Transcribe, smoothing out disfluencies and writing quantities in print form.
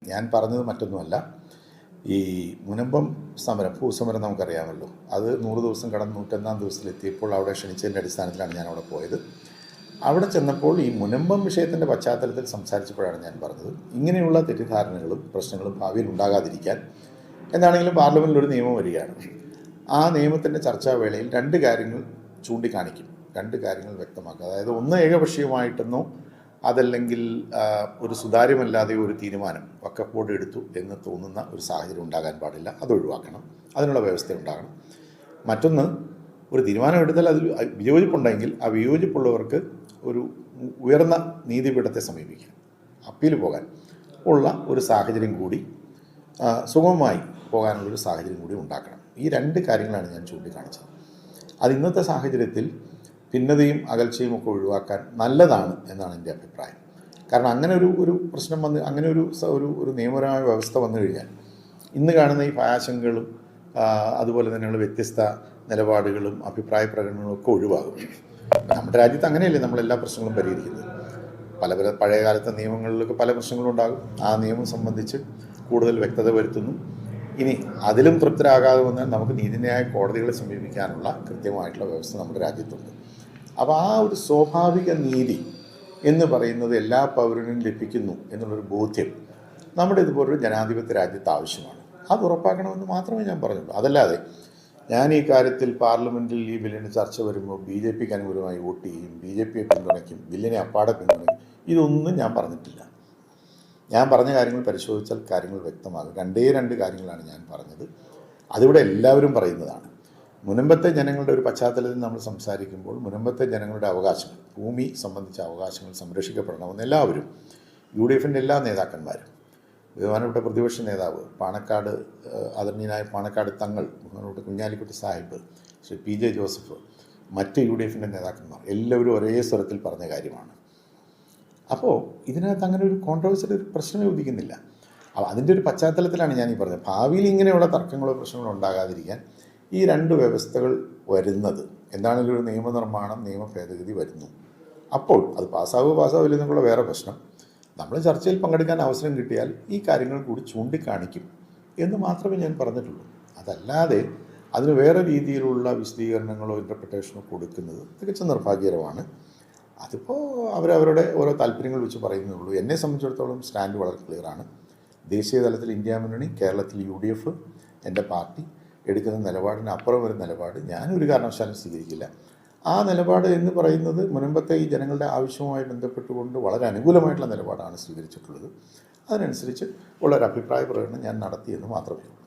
ഞാൻ പറഞ്ഞത് മറ്റൊന്നുമല്ല. ഈ മുനമ്പം സമരം, ഭൂസമരം നമുക്കറിയാമല്ലോ. അത് 100 ദിവസം കടന്ന് 101-ാം ദിവസത്തിലെത്തിയപ്പോൾ അവിടെ ക്ഷണിച്ചതിൻ്റെ അടിസ്ഥാനത്തിലാണ് ഞാൻ അവിടെ പോയത്. അവിടെ ചെന്നപ്പോൾ ഈ മുനമ്പം വിഷയത്തിൻ്റെ പശ്ചാത്തലത്തിൽ സംസാരിച്ചപ്പോഴാണ് ഞാൻ പറഞ്ഞത്, ഇങ്ങനെയുള്ള തെറ്റിദ്ധാരണകളും പ്രശ്നങ്ങളും ഭാവിയിൽ ഉണ്ടാകാതിരിക്കാൻ എന്താണെങ്കിലും പാർലമെൻറ്റിൽ ഒരു നിയമം വരികയാണ്. ആ നിയമത്തിൻ്റെ ചർച്ചാവേളയിൽ 2 കാര്യങ്ങൾ ചൂണ്ടിക്കാണിക്കും, 2 കാര്യങ്ങൾ വ്യക്തമാക്കുക. അതായത് ഒന്ന്, ഏകപക്ഷീയമായിട്ടെന്നോ അതല്ലെങ്കിൽ ഒരു സുതാര്യമല്ലാതെ ഒരു തീരുമാനം വഖഫ് ബോർഡ് എടുത്തു എന്ന് തോന്നുന്ന ഒരു സാഹചര്യം ഉണ്ടാകാൻ പാടില്ല, അതൊഴിവാക്കണം, അതിനുള്ള വ്യവസ്ഥ ഉണ്ടാകണം. മറ്റൊന്ന്, ഒരു തീരുമാനം എടുത്താൽ അതിൽ വിയോജിപ്പുണ്ടെങ്കിൽ ആ വിയോജിപ്പുള്ളവർക്ക് ഒരു ഉയർന്ന നീതിപീഠത്തെ സമീപിക്കാൻ, അപ്പീൽ പോകാൻ ഉള്ള ഒരു സാഹചര്യം കൂടി, സുഗമമായി പോകാനുള്ളൊരു സാഹചര്യം കൂടി ഉണ്ടാക്കണം. ഈ 2 കാര്യങ്ങളാണ് ഞാൻ ചൂണ്ടിക്കാണിച്ചത്. അത് ഇന്നത്തെ സാഹചര്യത്തിൽ ഭിന്നതയും അകൽച്ചയും ഒക്കെ ഒഴിവാക്കാൻ നല്ലതാണ് എന്നാണ് എൻ്റെ അഭിപ്രായം. കാരണം അങ്ങനെ ഒരു പ്രശ്നം വന്ന്, അങ്ങനെ ഒരു നിയമപരമായ വ്യവസ്ഥ വന്നു കഴിഞ്ഞാൽ ഇന്ന് കാണുന്ന ഈ ആശങ്കകളും അതുപോലെ തന്നെയുള്ള വ്യത്യസ്ത നിലപാടുകളും അഭിപ്രായ പ്രകടനങ്ങളും ഒക്കെ ഒഴിവാകും. നമ്മുടെ രാജ്യത്ത് അങ്ങനെയല്ലേ നമ്മളെല്ലാ പ്രശ്നങ്ങളും പരിഹരിക്കുന്നത്. പല പഴയ കാലത്തെ നിയമങ്ങളിലൊക്കെ പല പ്രശ്നങ്ങളും ഉണ്ടാകും. ആ നിയമം സംബന്ധിച്ച് കൂടുതൽ വ്യക്തത വരുത്തുന്നു. ഇനി അതിലും തൃപ്തരാകാതെ വന്നാൽ നമുക്ക് നീതിന്യായ കോടതികളെ സമീപിക്കാനുള്ള കൃത്യമായിട്ടുള്ള വ്യവസ്ഥ നമ്മുടെ രാജ്യത്തുണ്ട്. അപ്പോൾ ആ ഒരു സ്വാഭാവിക നീതി എന്ന് പറയുന്നത് എല്ലാ പൗരനും ലഭിക്കുന്നു എന്നുള്ളൊരു ബോധ്യം നമ്മുടെ ഇതുപോലൊരു ജനാധിപത്യ രാജ്യത്ത് ആവശ്യമാണ്. അത് ഉറപ്പാക്കണമെന്ന് മാത്രമേ ഞാൻ പറഞ്ഞുള്ളൂ. അതല്ലാതെ ഞാൻ ഈ കാര്യത്തിൽ പാർലമെൻറ്റിൽ ഈ ബില്ലിന് ചർച്ച വരുമ്പോൾ BJPക്ക് അനുകൂലമായി വോട്ട് ചെയ്യും, BJPയെ പിന്തുണയ്ക്കും, ബില്ലിനെ അപ്പാടെ പിന്തുണയ്ക്കും, ഇതൊന്നും ഞാൻ പറഞ്ഞിട്ടില്ല. ഞാൻ പറഞ്ഞ കാര്യങ്ങൾ പരിശോധിച്ചാൽ കാര്യങ്ങൾ വ്യക്തമാകും. 2 കാര്യങ്ങളാണ് ഞാൻ പറഞ്ഞത്. അതിവിടെ എല്ലാവരും പറയുന്നതാണ്. മുനമ്പത്തെ ജനങ്ങളുടെ ഒരു പശ്ചാത്തലത്തിൽ നമ്മൾ സംസാരിക്കുമ്പോൾ മുനമ്പത്തെ ജനങ്ങളുടെ അവകാശങ്ങൾ, ഭൂമി സംബന്ധിച്ച അവകാശങ്ങൾ സംരക്ഷിക്കപ്പെടണമെന്ന് എല്ലാവരും, UDFൻ്റെ എല്ലാ നേതാക്കന്മാരും, ബഹുമാനപ്പെട്ട പ്രതിപക്ഷ നേതാവ് പാണക്കാട്, ആദരണീയനായ പാണക്കാട് തങ്ങൾ, ബഹുമാനപ്പെട്ട കുഞ്ഞാലിക്കുട്ടി സാഹിബ്, ശ്രീ PJ ജോസഫ്, മറ്റ് UDFൻ്റെ നേതാക്കന്മാർ എല്ലാവരും ഒരേ സ്വരത്തിൽ പറഞ്ഞ കാര്യമാണ്. അപ്പോൾ ഇതിനകത്ത് അങ്ങനെ ഒരു കോൺട്രവേഴ്സിയുടെ ഒരു പ്രശ്നമേ ഉദിക്കുന്നില്ല. അപ്പോൾ അതിൻ്റെ ഒരു പശ്ചാത്തലത്തിലാണ് ഞാനീ പറഞ്ഞത്. ഭാവിയിൽ ഇങ്ങനെയുള്ള തർക്കങ്ങളോ പ്രശ്നങ്ങളോ ഉണ്ടാകാതിരിക്കാൻ ഈ 2 വ്യവസ്ഥകൾ വരുന്നത്, എന്താണെങ്കിലും ഒരു നിയമനിർമ്മാണം, നിയമ ഭേദഗതി വരുന്നു. അപ്പോൾ അത് പാസ്സാവില്ല എന്നുള്ള വേറെ പ്രശ്നം. നമ്മൾ ചർച്ചയിൽ പങ്കെടുക്കാൻ അവസരം കിട്ടിയാൽ ഈ കാര്യങ്ങൾ കൂടി ചൂണ്ടിക്കാണിക്കും എന്ന് മാത്രമേ ഞാൻ പറഞ്ഞിട്ടുള്ളൂ. അതല്ലാതെ അതിന് വേറെ രീതിയിലുള്ള വിശദീകരണങ്ങളോ ഇൻ്റർപ്രിട്ടേഷനോ കൊടുക്കുന്നത് തികച്ചും നിർഭാഗ്യകരമാണ്. അതിപ്പോൾ അവരവരുടെ ഓരോ താല്പര്യങ്ങൾ വെച്ച് പറയുന്നേ. എന്നെ സംബന്ധിച്ചിടത്തോളം സ്റ്റാൻഡ് വളരെ ക്ലിയറാണ്. ദേശീയ തലത്തിൽ ഇന്ത്യ മുന്നണി, കേരളത്തിൽ UDF, എൻ്റെ പാർട്ടി എടുക്കുന്ന നിലപാടിന് അപ്പുറം ഒരു നിലപാട് ഞാനൊരു കാരണവശാലും സ്വീകരിക്കില്ല. ആ നിലപാട് എന്ന് പറയുന്നത് മുനമ്പത്തെ ഈ ജനങ്ങളുടെ ആവശ്യവുമായി ബന്ധപ്പെട്ടുകൊണ്ട് വളരെ അനുകൂലമായിട്ടുള്ള നിലപാടാണ് സ്വീകരിച്ചിട്ടുള്ളത്. അതിനനുസരിച്ച് ഉള്ളൊരു അഭിപ്രായ പ്രകടനം ഞാൻ നടത്തിയെന്ന് മാത്രമേ ഉള്ളൂ.